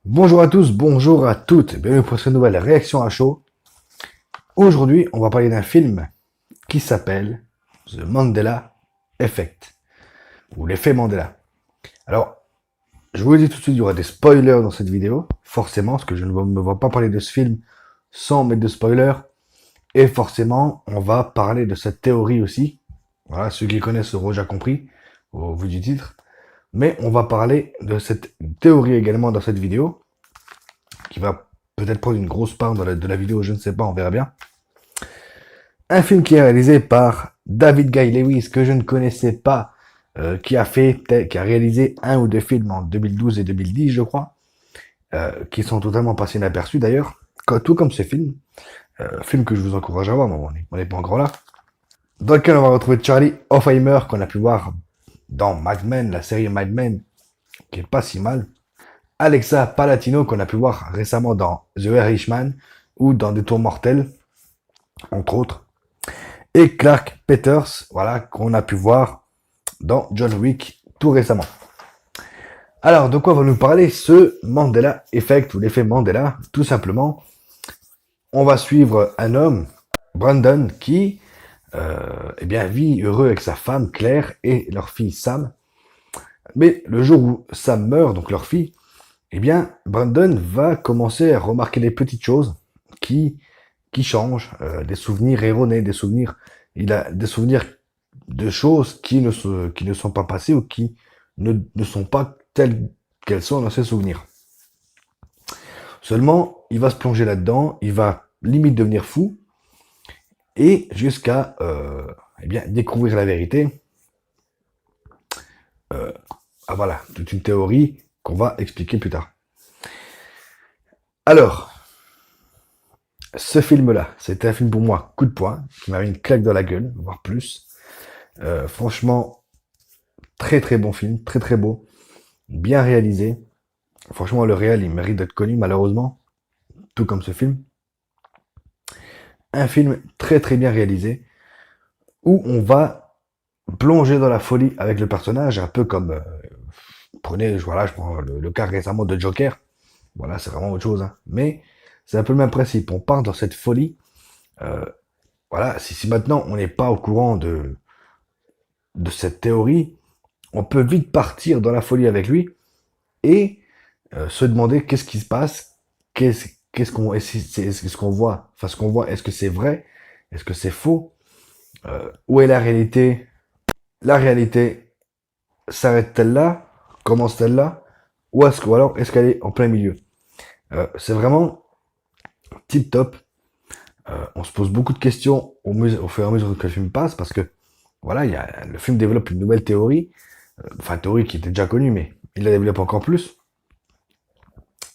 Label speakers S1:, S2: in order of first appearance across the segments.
S1: Bonjour à tous, bonjour à toutes, bienvenue pour cette nouvelle réaction à chaud. Aujourd'hui, on va parler d'un film qui s'appelle The Mandela Effect, ou l'effet Mandela. Alors, je vous le dis tout de suite, il y aura des spoilers dans cette vidéo, forcément, parce que je ne me vois pas parler de ce film sans mettre de spoilers, et forcément, on va parler de cette théorie aussi. Voilà, ceux qui connaissent auront déjà compris, au vu du titre. Mais on va parler de cette théorie également dans cette vidéo, qui va peut-être prendre une grosse part de la vidéo, je ne sais pas, on verra bien. Un film qui est réalisé par David Guy Lewis, que je ne connaissais pas, qui a réalisé un ou deux films en 2012 et 2010, je crois, qui sont totalement passés inaperçus d'ailleurs, tout comme ce film, film que je vous encourage à voir, mais on n'est pas encore là, dans lequel on va retrouver Charlie Oppenheimer, qu'on a pu voir dans Mad Men, la série Mad Men, qui est pas si mal, Alexa Palatino, qu'on a pu voir récemment dans The Irishman, ou dans Des Tours Mortels, entre autres, et Clark Peters, voilà, qu'on a pu voir dans John Wick tout récemment. Alors, de quoi va nous parler ce Mandela Effect ou l'effet Mandela? Tout simplement, on va suivre un homme, Brandon, qui eh bien, vit heureux avec sa femme Claire et leur fille Sam. Mais le jour où Sam meurt, donc leur fille, eh bien, Brandon va commencer à remarquer les petites choses qui, qui changent, des souvenirs erronés, des souvenirs, il a des souvenirs de choses qui ne sont pas passées ou qui ne sont pas telles qu'elles sont dans ses souvenirs. Seulement, il va se plonger là-dedans, il va limite devenir fou, et jusqu'à eh bien, découvrir la vérité. Ah voilà, toute une théorie qu'on va expliquer plus tard. Alors, ce film-là, c'était un film pour moi, coup de poing, qui m'a mis une claque dans la gueule, voire plus. Franchement, très très bon film, très très beau, bien réalisé. Franchement, le réel, il mérite d'être connu, malheureusement, tout comme ce film. Un film très très bien réalisé, où on va plonger dans la folie avec le personnage, un peu comme, voilà, je prends le cas récemment de Joker. Voilà, c'est vraiment autre chose, hein. Mais c'est un peu le même principe. On part dans cette folie. Euh, voilà, si maintenant on n'est pas au courant de cette théorie, on peut vite partir dans la folie avec lui et se demander qu'est-ce qui se passe, est-ce qu'on voit, enfin ce qu'on voit, est-ce que c'est vrai, est-ce que c'est faux, où est la réalité? La réalité s'arrête-t-elle là? Commence-t-elle là? Ou alors est-ce qu'elle est en plein milieu? C'est vraiment tip top. On se pose beaucoup de questions au fur et à mesure que le film passe parce que voilà, le film développe une nouvelle théorie, enfin théorie qui était déjà connue, mais il la développe encore plus.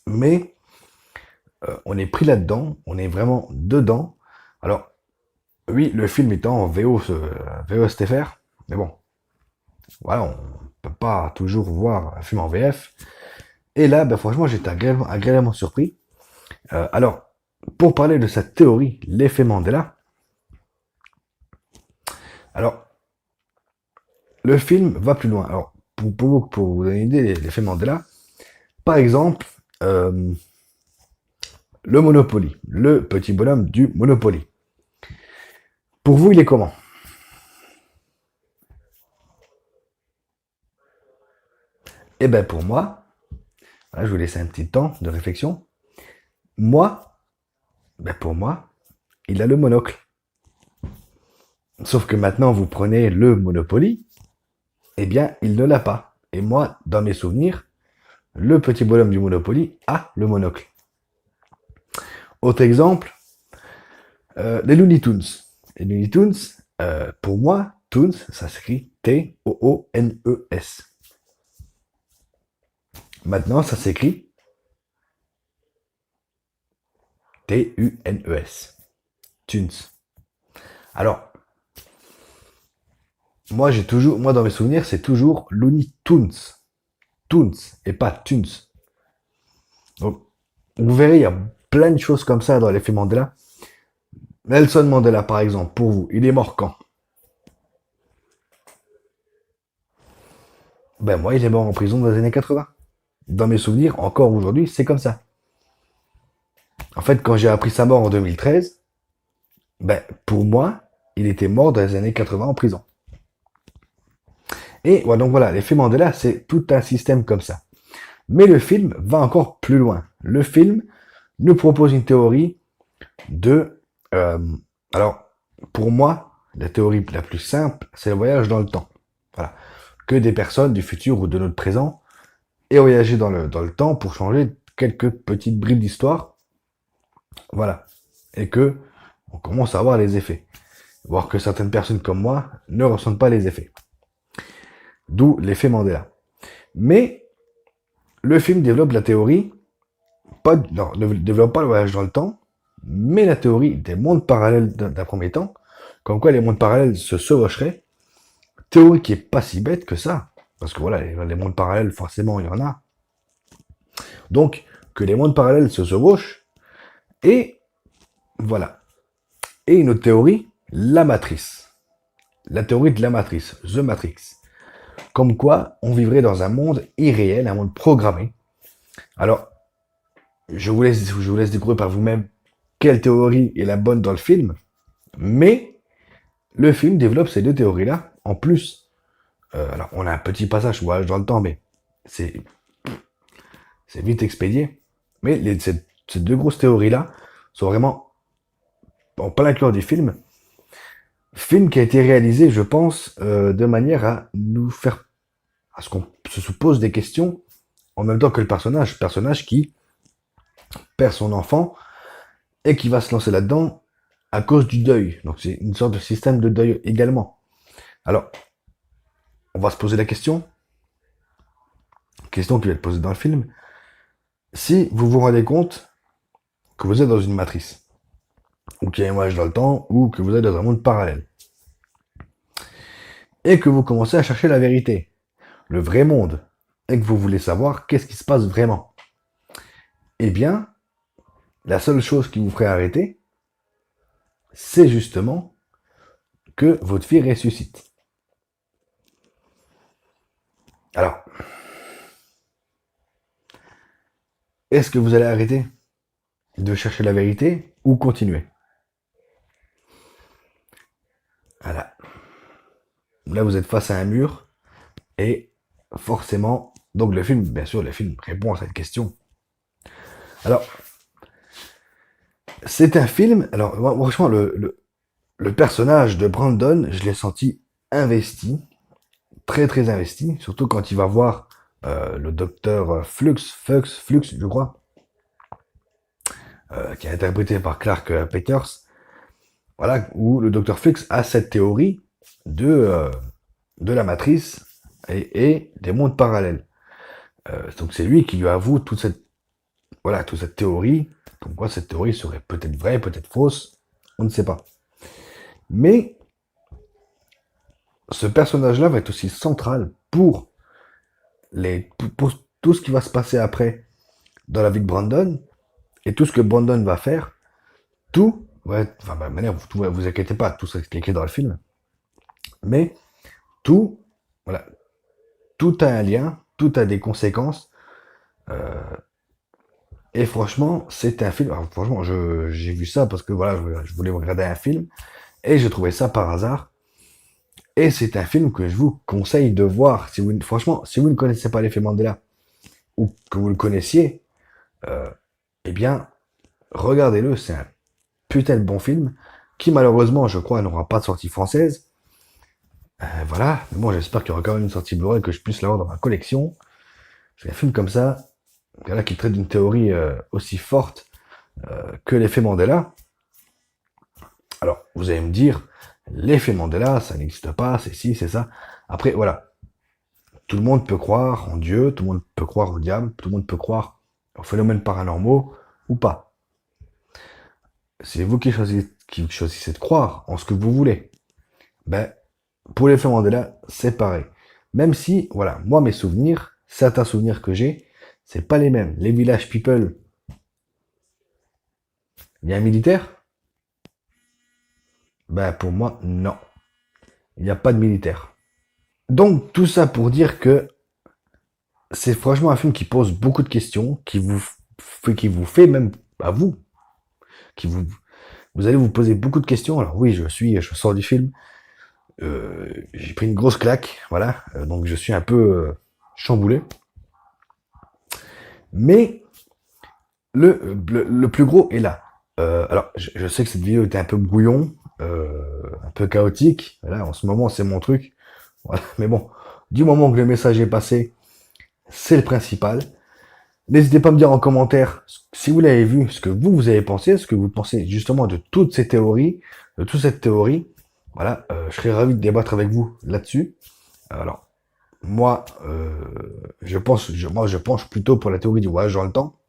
S1: Mais on est pris là-dedans, on est vraiment dedans. Alors oui, le film étant en VO STFR, mais bon, voilà, on peut pas toujours voir un film en VF. Et là, ben, franchement, j'étais agréablement surpris. Alors, pour parler de cette théorie, l'effet Mandela, alors, le film va plus loin. Alors, pour vous donner une idée, l'effet Mandela, par exemple, euh, le Monopoly, le petit bonhomme du Monopoly. Pour vous, il est comment? Eh ben, pour moi, voilà, je vous laisse un petit temps de réflexion. Moi, ben, pour moi, il a le monocle. Sauf que maintenant, vous prenez le Monopoly, eh bien, il ne l'a pas. Et moi, dans mes souvenirs, le petit bonhomme du Monopoly a le monocle. Autre exemple, les Looney Tunes. Les Looney Tunes, pour moi, Toons, ça s'écrit T-O-O-N-E-S. Maintenant, ça s'écrit T-U-N-E-S. Tunes. Alors, moi dans mes souvenirs, c'est toujours Looney Tunes. Toons et pas Tunes. Donc, vous verrez, il y a plein de choses comme ça dans l'effet Mandela. Nelson Mandela, par exemple, pour vous, il est mort quand? Ben moi, il est mort en prison dans les années 80. dans mes souvenirs, encore aujourd'hui, c'est comme ça. En fait, quand j'ai appris sa mort en 2013, ben, pour moi, il était mort dans les années 80 en prison. Et ouais, donc voilà, l'effet Mandela, c'est tout un système comme ça. Mais le film va encore plus loin. Le film nous propose une théorie de... euh, alors, pour moi, la théorie la plus simple, c'est le voyage dans le temps. Voilà. Que des personnes du futur ou de notre présent aient voyagé dans le temps pour changer quelques petites bribes d'histoire. Voilà. Et que on commence à voir les effets. Voir que certaines personnes comme moi ne ressentent pas les effets. D'où l'effet Mandela. Mais le film développe la théorie, non, ne développe pas le voyage dans le temps, mais la théorie des mondes parallèles d'un premier temps, comme quoi les mondes parallèles se chevaucheraient, théorie qui est pas si bête que ça, parce que voilà, les mondes parallèles, forcément, il y en a. Donc, que les mondes parallèles se chevauchent, et voilà. Et une autre théorie, la matrice. La théorie de la matrice, The Matrix. Comme quoi, on vivrait dans un monde irréel, un monde programmé. Alors, je vous laisse découvrir par vous-même quelle théorie est la bonne dans le film, mais le film développe ces deux théories-là. En plus, alors on a un petit passage voyage dans le temps, mais c'est c'est vite expédié. Mais ces deux grosses théories-là sont vraiment en plein cœur du film. Film qui a été réalisé, je pense, de manière à nous faire, à ce qu'on se pose des questions en même temps que le personnage qui perd son enfant et qui va se lancer là-dedans à cause du deuil. Donc c'est une sorte de système de deuil également. Alors, on va se poser la question qui va être posée dans le film. Si vous vous rendez compte que vous êtes dans une matrice, ou qu'il y a un voyage dans le temps, ou que vous êtes dans un monde parallèle, et que vous commencez à chercher la vérité, le vrai monde, et que vous voulez savoir qu'est-ce qui se passe vraiment, eh bien, la seule chose qui vous ferait arrêter, c'est justement que votre fille ressuscite. Alors, est-ce que vous allez arrêter de chercher la vérité ou continuer? Voilà. Là, vous êtes face à un mur et forcément, donc le film, bien sûr, le film répond à cette question. Alors, c'est un film. Alors, franchement, le personnage de Brandon, je l'ai senti investi, très très investi, surtout quand il va voir le docteur Flux, je crois, qui est interprété par Clark Peters. Voilà, où le docteur Flux a cette théorie de la matrice et des mondes parallèles. Donc c'est lui qui lui avoue toute cette théorie, comme quoi cette théorie serait peut-être vraie, peut-être fausse, on ne sait pas. Mais ce personnage-là va être aussi central pour tout ce qui va se passer après dans la vie de Brandon et tout ce que Brandon va faire. Tout, ouais, enfin, de manière, vous inquiétez pas, tout ça qui est écrit dans le film, mais tout, voilà, tout a un lien, tout a des conséquences. euh, et franchement, c'est un film. Alors, franchement, j'ai vu ça parce que voilà, je voulais regarder un film et j'ai trouvé ça par hasard. Et c'est un film que je vous conseille de voir. Franchement, si vous ne connaissez pas l'effet Mandela ou que vous le connaissiez, euh, eh bien, regardez-le. C'est un putain de bon film qui, malheureusement, je crois, n'aura pas de sortie française. Voilà. Mais bon, j'espère qu'il y aura quand même une sortie Blu-ray que je puisse l'avoir dans ma collection. C'est un film comme ça, voilà, qui traite d'une théorie aussi forte que l'effet Mandela. Alors, vous allez me dire, l'effet Mandela, ça n'existe pas, c'est ci, c'est ça. Après, voilà. Tout le monde peut croire en Dieu, tout le monde peut croire au diable, tout le monde peut croire aux phénomènes paranormaux ou pas. C'est vous qui choisissez de croire en ce que vous voulez. Ben, pour l'effet Mandela, c'est pareil. Même si, voilà, moi, mes souvenirs, certains souvenirs que j'ai, c'est pas les mêmes. Les Village People, il y a un militaire? Ben, pour moi, non. Il n'y a pas de militaire. Donc, tout ça pour dire que c'est franchement un film qui pose beaucoup de questions, qui vous fait même à vous, qui vous allez vous poser beaucoup de questions. Alors oui, je sors du film, j'ai pris une grosse claque, voilà, donc je suis un peu chamboulé. Mais le plus gros est là. Alors, je sais que cette vidéo était un peu brouillon, un peu chaotique. Voilà, en ce moment, c'est mon truc. Voilà. Mais bon, du moment que le message est passé, c'est le principal. N'hésitez pas à me dire en commentaire si vous l'avez vu, ce que vous avez pensé, ce que vous pensez justement de toutes ces théories, de toute cette théorie. Voilà, je serais ravi de débattre avec vous là-dessus. Alors, moi, je penche plutôt pour la théorie du voyage dans le temps.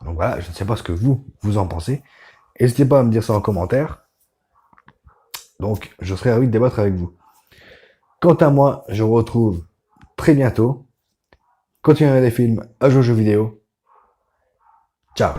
S1: Donc voilà, je ne sais pas ce que vous en pensez. N'hésitez pas à me dire ça en commentaire. Donc, je serai ravi de débattre avec vous. Quant à moi, je vous retrouve très bientôt. Continuez à regarder des films, à jouer aux jeux vidéo. Ciao.